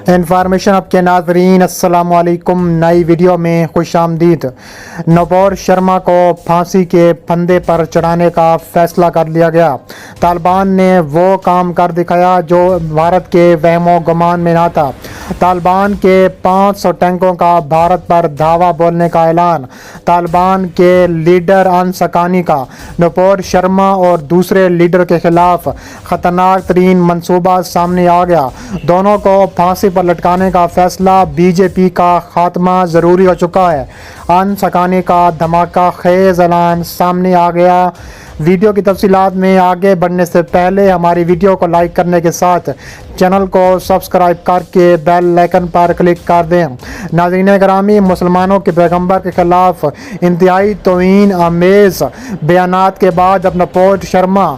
Information آپ کے ناظرین السلام علیکم، نئی ویڈیو میں خوش آمدید۔ نوپور شرما کو پھانسی کے پھندے پر چڑھانے کا فیصلہ کر لیا گیا۔ طالبان نے وہ کام کر دکھایا جو بھارت کے وہم و گمان میں نہ تھا۔ طالبان کے 500 ٹینکوں کا بھارت پر دھاوا بولنے کا اعلان۔ طالبان کے لیڈر انس حقانی کا نوپور شرما اور دوسرے لیڈر کے خلاف خطرناک ترین منصوبہ سامنے آ گیا۔ دونوں کو پھانسی پر لٹکانے کا فیصلہ، بی جے پی کا خاتمہ ضروری ہو چکا ہے۔ انس حقانی کا دھماکہ خیز اعلان سامنے آ گیا۔ ویڈیو کی تفصیلات میں آگے بڑھنے سے پہلے ہماری ویڈیو کو لائک کرنے کے ساتھ چینل کو سبسکرائب کر کے بیل آئیکن پر کلک کر دیں۔ ناظرین گرامی، مسلمانوں کے پیغمبر کے خلاف انتہائی توہین آمیز بیانات کے بعد اب نوپور شرما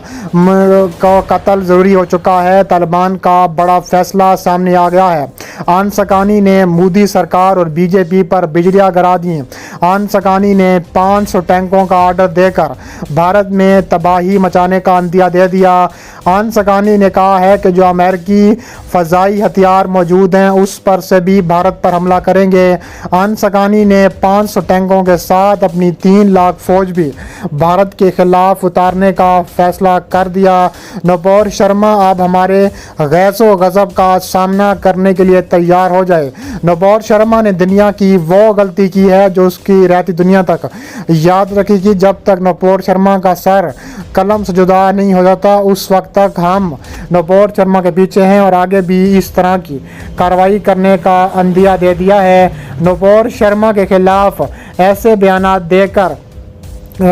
کو قتل ضروری ہو چکا ہے۔ طالبان کا بڑا فیصلہ سامنے آ گیا ہے۔ انس حقانی نے مودی سرکار اور بی جے پی پر بجلیاں گرا دیں۔ انس حقانی نے 500 ٹینکوں کا آرڈر دے کر بھارت میں تباہی مچانے کا عندیہ دے دیا۔ انس حقانی نے کہا ہے کہ جو امریکی فضائی ہتھیار موجود ہیں اس پر سے بھی بھارت پر حملہ کریں گے۔ انس حقانی نے 500 ٹینکوں کے ساتھ اپنی 3 لاکھ فوج بھی بھارت کے خلاف اتارنے کا فیصلہ کر دیا۔ نوپور شرما اب ہمارے غیظ و غضب کا سامنا کرنے کے لیے تیار ہو جائے۔ نوپور شرما نے دنیا کی وہ غلطی کی ہے جو اس کی رہتی دنیا تک یاد رکھے گی۔ جب تک نوپور شرما کا سر قلم سے جدا نہیں ہو جاتا اس وقت تک ہم نوپور شرما کے پیچھے ہیں اور آگے بھی اس طرح کی کارروائی کرنے کا عندیہ دے دیا ہے۔ نوپور شرما کے خلاف ایسے بیانات دے کر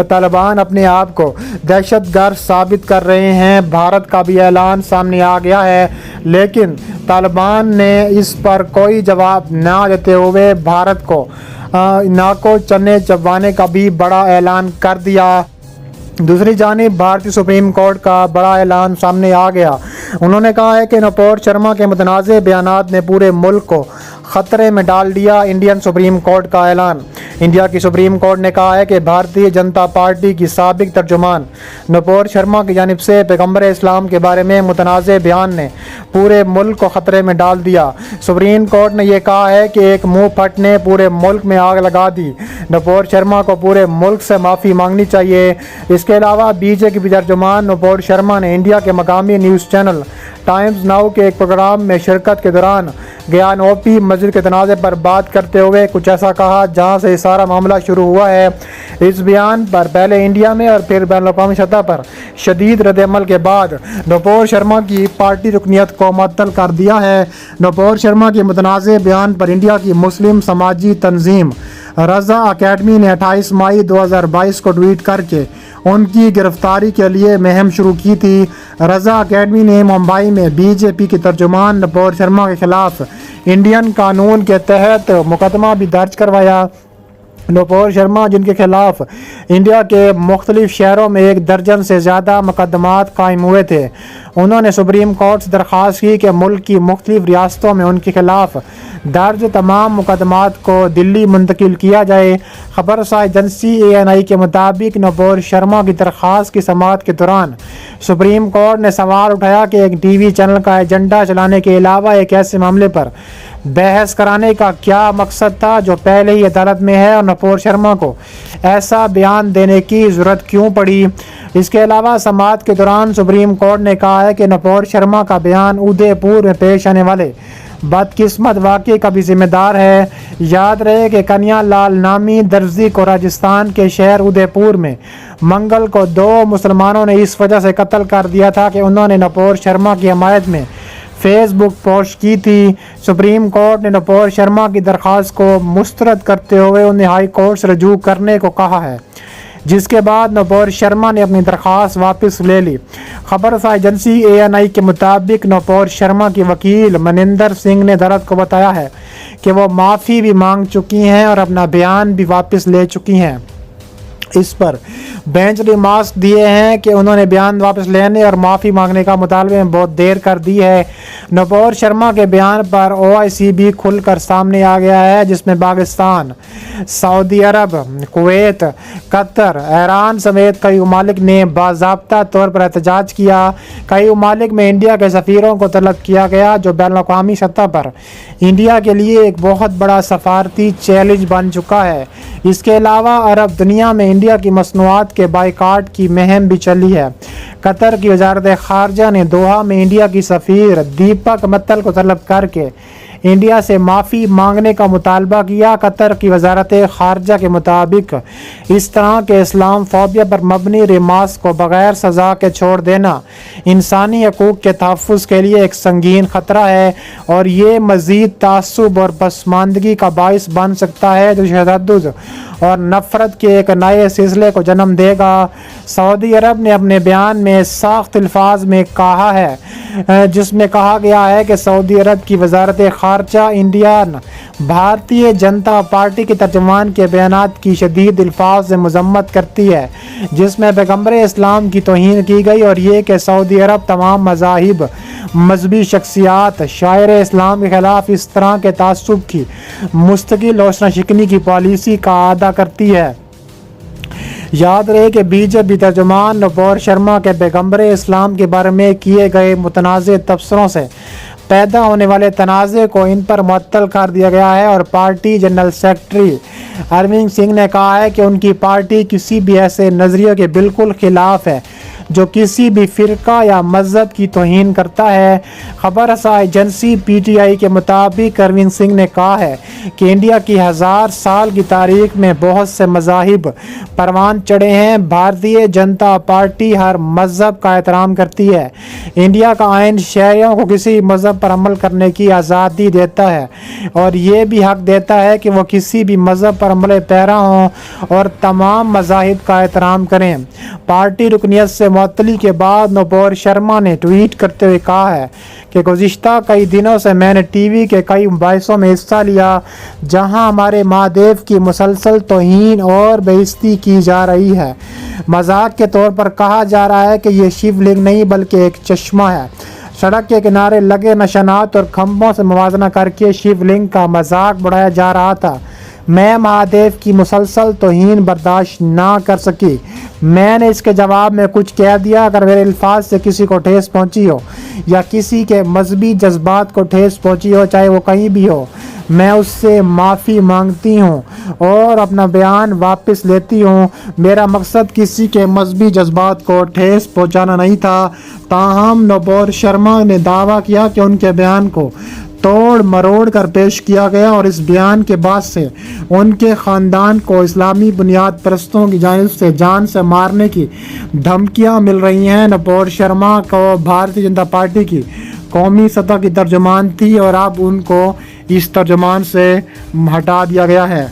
طالبان اپنے آپ کو دہشت گرد ثابت کر رہے ہیں۔ بھارت کا بھی اعلان سامنے آ گیا ہے، لیکن طالبان نے اس پر کوئی جواب نہ دیتے ہوئے بھارت کو ناکو چنے چبانے کا بھی بڑا اعلان کر دیا۔ دوسری جانب بھارتی سپریم کورٹ کا بڑا اعلان سامنے آ گیا۔ انہوں نے کہا ہے کہ نوپور شرما کے متنازع بیانات نے پورے ملک کو خطرے میں ڈال دیا۔ انڈین سپریم کورٹ کا اعلان۔ انڈیا کی سپریم کورٹ نے کہا ہے کہ بھارتیہ جنتا پارٹی کی سابق ترجمان نوپور شرما کی جانب سے پیغمبر اسلام کے بارے میں متنازع بیان نے پورے ملک کو خطرے میں ڈال دیا۔ سپریم کورٹ نے یہ کہا ہے کہ ایک منہ پھٹ نے پورے ملک میں آگ لگا دی۔ نوپور شرما کو پورے ملک سے معافی مانگنی چاہیے۔ اس کے علاوہ بی جے پی ترجمان نوپور شرما نے انڈیا کے مقامی نیوز چینل ٹائمز ناؤ کے ایک پروگرام میں شرکت کے دوران گیان اوپی مسجد کے تنازع پر بات کرتے ہوئے کچھ ایسا کہا جہاں سے یہ سارا معاملہ شروع ہوا ہے۔ اس بیان پر پہلے انڈیا میں اور پھر بین الاقوامی سطح پر شدید رد عمل کے بعد نوپور شرما کی پارٹی رکنیت کو معطل کر دیا ہے۔ نوپور شرما کے متنازع بیان پر انڈیا کی مسلم سماجی تنظیم رضا اکیڈمی نے 28 مئی 2022 کو ٹویٹ کر کے ان کی گرفتاری کے لیے مہم شروع کی تھی۔ رضا اکیڈمی نے ممبئی میں بی جے پی کے ترجمان نوپور شرما کے خلاف انڈین قانون کے تحت مقدمہ بھی درج کروایا۔ نوپور شرما، جن کے خلاف انڈیا کے مختلف شہروں میں 1 درجن سے زیادہ مقدمات قائم ہوئے تھے، انہوں نے سپریم کورٹ سے درخواست کی کہ ملک کی مختلف ریاستوں میں ان کے خلاف درج تمام مقدمات کو دلی منتقل کیا جائے۔ خبرساز ایجنسی ANI کے مطابق نوپور شرما کی درخواست کی سماعت کے دوران سپریم کورٹ نے سوال اٹھایا کہ ایک ٹی وی چینل کا ایجنڈا چلانے کے علاوہ ایک ایسے معاملے پر بحث کرانے کا کیا مقصد تھا جو پہلے ہی عدالت میں ہے، اور نوپور شرما کو ایسا بیان دینے کی ضرورت کیوں پڑی۔ اس کے علاوہ سماعت کے دوران سپریم کورٹ نے کہا ہے کہ نوپور شرما کا بیان ادے پور میں پیش آنے والے بدقسمت واقعے کا بھی ذمہ دار ہے۔ یاد رہے کہ کنیا لال نامی درزی کو راجستھان کے شہر ادے پور میں منگل کو 2 مسلمانوں نے اس وجہ سے قتل کر دیا تھا کہ انہوں نے نوپور شرما کی حمایت میں فیس بک پوسٹ کی تھی۔ سپریم کورٹ نے نوپور شرما کی درخواست کو مسترد کرتے ہوئے انہیں ہائی کورٹ سے رجوع کرنے کو کہا ہے، جس کے بعد نوپور شرما نے اپنی درخواست واپس لے لی۔ خبرساز ایجنسی ANI کے مطابق نوپور شرما کی وکیل منندر سنگھ نے عدالت کو بتایا ہے کہ وہ معافی بھی مانگ چکی ہیں اور اپنا بیان بھی واپس لے چکی ہیں۔ اس پر بینچ ریمارکس دیے ہیں کہ انہوں نے بیان واپس لینے اور معافی مانگنے کا مطالبے میں بہت دیر کر دی ہے۔ نوپور شرما کے بیان پر OIC بھی کھل کر سامنے آ گیا ہے، جس میں پاکستان، سعودی عرب، کویت، قطر، ایران سمیت کئی ممالک نے باضابطہ طور پر احتجاج کیا۔ کئی ممالک میں انڈیا کے سفیروں کو طلب کیا گیا، جو بین الاقوامی سطح پر انڈیا کے لیے ایک بہت بڑا سفارتی چیلنج بن چکا ہے۔ اس کے علاوہ عرب دنیا میں انڈیا کی مصنوعات کے بائیکاٹ کی مہم بھی چلی ہے۔ قطر کی وزارت خارجہ نے دوحہ میں انڈیا کی سفیر دیپک متل کو طلب کر کے انڈیا سے معافی مانگنے کا مطالبہ کیا۔ قطر کی وزارت خارجہ کے مطابق اس طرح کے اسلام فوبیا پر مبنی ریمارکس کو بغیر سزا کے چھوڑ دینا انسانی حقوق کے تحفظ کے لیے ایک سنگین خطرہ ہے اور یہ مزید تعصب اور پسماندگی کا باعث بن سکتا ہے، جو تشدد اور نفرت کے ایک نئے سلسلے کو جنم دے گا۔ سعودی عرب نے اپنے بیان میں سخت الفاظ میں کہا ہے، جس میں کہا گیا ہے کہ سعودی عرب کی وزارت خارجہ انڈین بھارتیہ جنتا پارٹی کے ترجمان کے بیانات کی شدید الفاظ سے مذمت کرتی ہے، جس میں پیغمبر اسلام کی توہین کی گئی، اور یہ کہ سعودی عرب تمام مذاہب، مذہبی شخصیات، شاعر اسلام کے خلاف اس طرح کے تعصب کی مستقل روشن شکنی کی پالیسی کا اعادہ کرتی ہے۔ یاد رہے کہ BJP ترجمان نوپور شرما کے پیغمبر اسلام کے بارے میں کیے گئے متنازع تبصروں سے پیدا ہونے والے تنازع کو ان پر معطل کر دیا گیا ہے، اور party general secretary Arun Singh نے کہا ہے کہ ان کی پارٹی کسی بھی ایسے نظریے کے بالکل خلاف ہے جو کسی بھی فرقہ یا مذہب کی توہین کرتا ہے۔ خبر رساں ایجنسی PTI کے مطابق ارون سنگھ نے کہا ہے کہ انڈیا کی 1000 سال کی تاریخ میں بہت سے مذاہب پروان چڑھے ہیں۔ بھارتیہ جنتا پارٹی ہر مذہب کا احترام کرتی ہے۔ انڈیا کا آئین شہریوں کو کسی مذہب پر عمل کرنے کی آزادی دیتا ہے اور یہ بھی حق دیتا ہے کہ وہ کسی بھی مذہب پر عمل پیرا ہوں اور تمام مذاہب کا احترام کریں۔ پارٹی رکنیت سے معطلی کے بعد نوپور شرما نے ٹویٹ کرتے ہوئے کہا ہے کہ گزشتہ کئی دنوں سے میں نے ٹی وی کے کئی مباحثوں میں حصہ لیا جہاں ہمارے مہادیو کی مسلسل توہین اور بے عزتی کی جا رہی ہے۔ مذاق کے طور پر کہا جا رہا ہے کہ یہ شیو لنگ نہیں بلکہ ایک چشمہ ہے۔ سڑک کے کنارے لگے نشانات اور کھمبوں سے موازنہ کر کے شیو لنگ کا مذاق بڑھایا جا رہا تھا۔ میں مہادیو کی مسلسل توہین برداشت نہ کر سکی۔ میں نے اس کے جواب میں کچھ کہہ دیا۔ اگر میرے الفاظ سے کسی کو ٹھیس پہنچی ہو یا کسی کے مذہبی جذبات کو ٹھیس پہنچی ہو، چاہے وہ کہیں بھی ہو، میں اس سے معافی مانگتی ہوں اور اپنا بیان واپس لیتی ہوں۔ میرا مقصد کسی کے مذہبی جذبات کو ٹھیس پہنچانا نہیں تھا۔ تاہم نوپور شرما نے دعویٰ کیا کہ ان کے بیان کو توڑ مروڑ کر پیش کیا گیا اور اس بیان کے بعد سے ان کے خاندان کو اسلامی بنیاد پرستوں کی جانب سے جان سے مارنے کی دھمکیاں مل رہی ہیں۔ نوپور شرما کو بھارتیہ جنتا پارٹی کی قومی سطح کی ترجمان تھی اور اب ان کو اس ترجمان سے ہٹا دیا گیا ہے۔